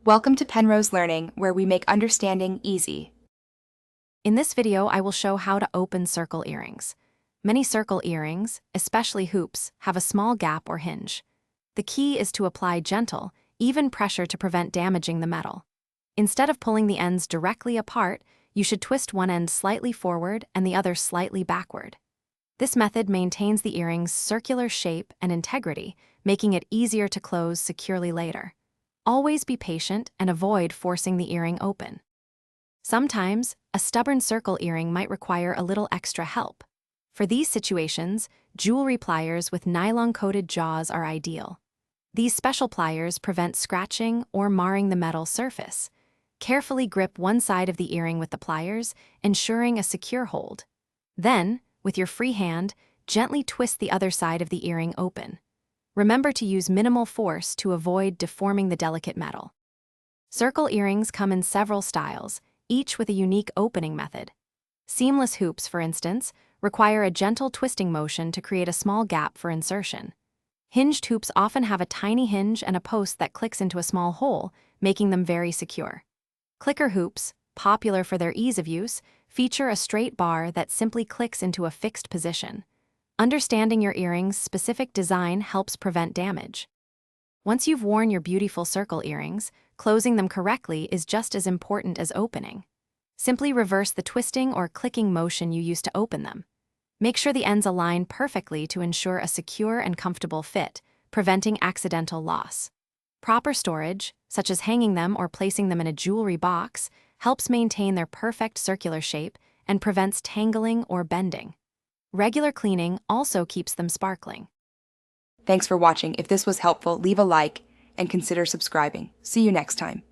Welcome to Penrose Learning, where we make understanding easy. In this video, I will show how to open circle earrings. Many circle earrings, especially hoops, have a small gap or hinge. The key is to apply gentle, even pressure to prevent damaging the metal. Instead of pulling the ends directly apart, you should twist one end slightly forward and the other slightly backward. This method maintains the earring's circular shape and integrity, making it easier to close securely later. Always be patient and avoid forcing the earring open. Sometimes, a stubborn circle earring might require a little extra help. For these situations, jewelry pliers with nylon-coated jaws are ideal. These special pliers prevent scratching or marring the metal surface. Carefully grip one side of the earring with the pliers, ensuring a secure hold. Then, with your free hand, gently twist the other side of the earring open. Remember to use minimal force to avoid deforming the delicate metal. Circle earrings come in several styles, each with a unique opening method. Seamless hoops, for instance, require a gentle twisting motion to create a small gap for insertion. Hinged hoops often have a tiny hinge and a post that clicks into a small hole, making them very secure. Clicker hoops, popular for their ease of use, feature a straight bar that simply clicks into a fixed position. Understanding your earring's specific design helps prevent damage. Once you've worn your beautiful circle earrings, closing them correctly is just as important as opening. Simply reverse the twisting or clicking motion you used to open them. Make sure the ends align perfectly to ensure a secure and comfortable fit, preventing accidental loss. Proper storage, such as hanging them or placing them in a jewelry box, helps maintain their perfect circular shape and prevents tangling or bending. Regular cleaning also keeps them sparkling. Thanks for watching. If this was helpful, leave a like and consider subscribing. See you next time.